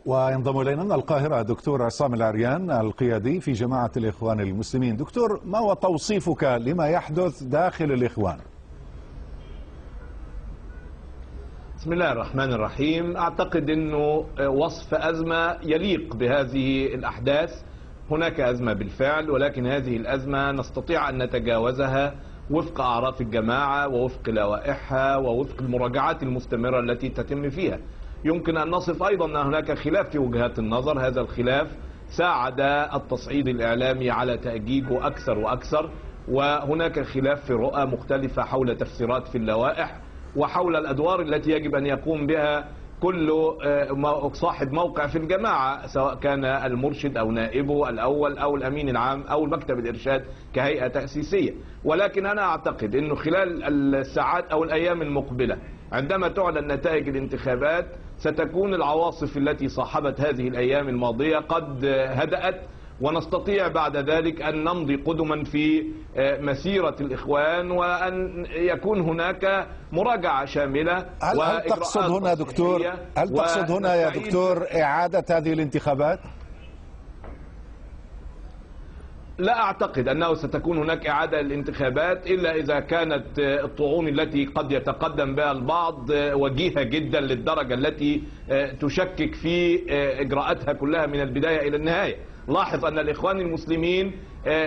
وينضم إلينا من القاهرة دكتور عصام العريان القيادي في جماعة الإخوان المسلمين. دكتور، ما هو توصيفك لما يحدث داخل الإخوان؟ بسم الله الرحمن الرحيم. أعتقد أنه وصف أزمة يليق بهذه الأحداث. هناك أزمة بالفعل، ولكن هذه الأزمة نستطيع أن نتجاوزها وفق أعراف الجماعة ووفق لوائحها ووفق المراجعات المستمرة التي تتم فيها. يمكن أن نصف أيضا أن هناك خلاف في وجهات النظر. هذا الخلاف ساعد التصعيد الإعلامي على تأجيجه أكثر وأكثر، وهناك خلاف في رؤى مختلفة حول تفسيرات في اللوائح وحول الأدوار التي يجب أن يقوم بها كل صاحب موقع في الجماعة، سواء كان المرشد أو نائبه الأول أو الأمين العام أو المكتب الإرشاد كهيئة تأسيسية. ولكن أنا أعتقد أنه خلال الساعات أو الأيام المقبلة عندما تعلن نتائج الانتخابات ستكون العواصف التي صاحبت هذه الأيام الماضية قد هدأت، ونستطيع بعد ذلك أن نمضي قدما في مسيرة الإخوان، وأن يكون هناك مراجعة شاملة. هل تقصد هنا يا دكتور إعادة هذه الانتخابات؟ لا أعتقد أنه ستكون هناك إعادة للانتخابات إلا إذا كانت الطعون التي قد يتقدم بها البعض وجيهة جدا للدرجة التي تشكك في إجراءاتها كلها من البداية إلى النهاية. لاحظ أن الإخوان المسلمين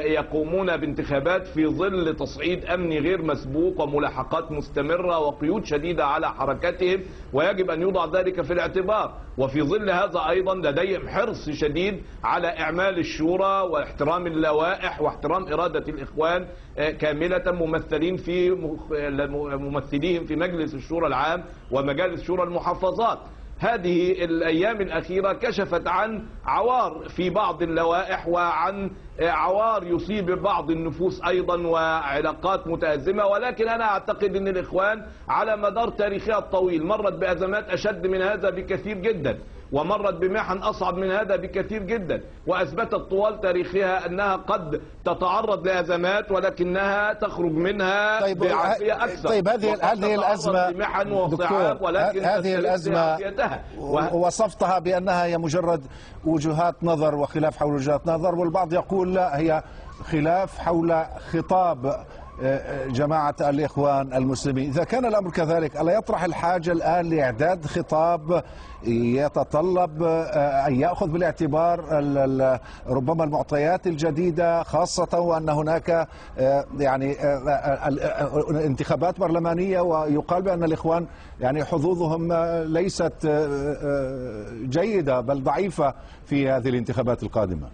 يقومون بانتخابات في ظل تصعيد أمني غير مسبوق وملاحقات مستمرة وقيود شديدة على حركتهم، ويجب أن يوضع ذلك في الاعتبار. وفي ظل هذا أيضا لديهم حرص شديد على إعمال الشورى واحترام اللوائح واحترام إرادة الإخوان كاملة، ممثليهم في مجلس الشورى العام ومجالس شورى المحافظات. هذه الأيام الأخيرة كشفت عن عوار في بعض اللوائح وعن عوار يصيب بعض النفوس أيضا وعلاقات متأزمة. ولكن أنا أعتقد أن الإخوان على مدار تاريخها الطويل مرت بأزمات أشد من هذا بكثير جدا، ومرت بمحن أصعب من هذا بكثير جدا، وأثبتت طوال تاريخها أنها قد تتعرض لأزمات ولكنها تخرج منها بعافية أكثر. طيب هذه الأزمة دكتور، هذه الأزمة وصفتها بأنها هي مجرد وجهات نظر وخلاف حول وجهات نظر، والبعض يقول لا، هي خلاف حول خطاب جماعة الإخوان المسلمين. إذا كان الأمر كذلك، ألا يطرح الحاجة الآن لإعداد خطاب يتطلب أن يأخذ بالاعتبار ربما المعطيات الجديدة، خاصة وأن هناك يعني انتخابات برلمانية، ويقال بأن الإخوان يعني حظوظهم ليست جيدة بل ضعيفة في هذه الانتخابات القادمة؟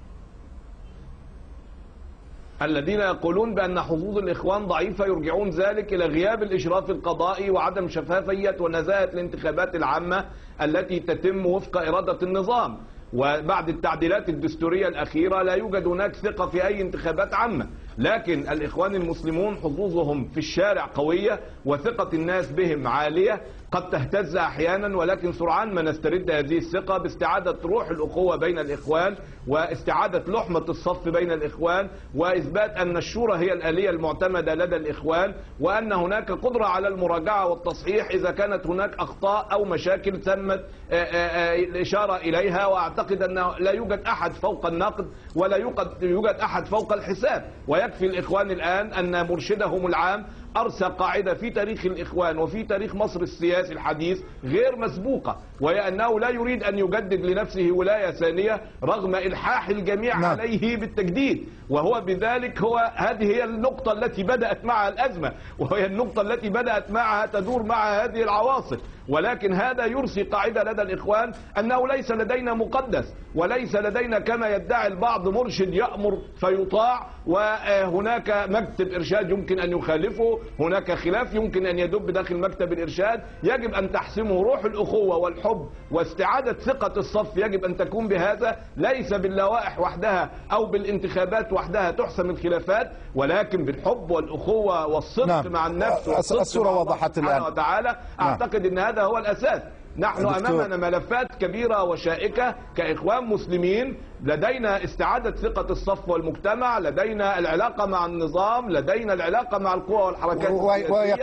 الذين يقولون بأن حظوظ الإخوان ضعيفة يرجعون ذلك إلى غياب الإشراف القضائي وعدم شفافية ونزاهة الانتخابات العامة التي تتم وفق إرادة النظام. وبعد التعديلات الدستورية الأخيرة لا يوجد هناك ثقة في أي انتخابات عامة، لكن الإخوان المسلمون حظوظهم في الشارع قوية وثقة الناس بهم عالية، قد تهتز أحيانا، ولكن سرعان ما نسترد هذه الثقة باستعادة روح الأخوة بين الإخوان واستعادة لحمة الصف بين الإخوان، وإثبات أن الشورى هي الآلية المعتمدة لدى الإخوان، وأن هناك قدرة على المراجعة والتصحيح إذا كانت هناك أخطاء أو مشاكل تمت الإشارة إليها. وأعتقد أن لا يوجد أحد فوق النقد ولا يوجد أحد فوق الحساب، ويكفي الإخوان الآن أن مرشدهم العام أرسى قاعدة في تاريخ الإخوان وفي تاريخ مصر السياسي الحديث غير مسبوقة، وهي أنه لا يريد أن يجدد لنفسه ولاية ثانية رغم إلحاح الجميع عليه بالتجديد. وهو بذلك هذه هي النقطة التي بدأت معها الأزمة، وهي النقطة التي بدأت معها تدور مع هذه العواصف. ولكن هذا يرسي قاعدة لدى الإخوان أنه ليس لدينا مقدس، وليس لدينا كما يدعي البعض مرشد يأمر فيطاع وهناك مكتب إرشاد يمكن أن يخالفه، هناك خلاف يمكن أن يدب داخل مكتب الإرشاد. يجب أن تحسمه روح الأخوة والحب واستعادة ثقة الصف، يجب أن تكون بهذا، ليس باللوائح وحدها أو بالانتخابات وحدها تحسم الخلافات، ولكن بالحب والأخوة والصدق مع النفس والصدق الصورة وضحت الآن وتعالى. أعتقد أن هذا هو الأساس. نحن أمامنا ملفات كبيرة وشائكة كإخوان مسلمين، لدينا استعادة ثقة الصف والمجتمع، لدينا العلاقة مع النظام، لدينا العلاقة مع القوى والحركات وهي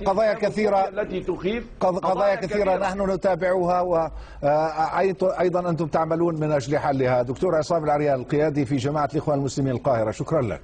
قضايا كثيرة التي تخيف، قضايا كثيرة نحن نتابعها، وأيضا أنتم تعملون من أجل حلها. دكتور عصام العريان، القيادي في جماعة الإخوان المسلمين القاهرة، شكرا لك.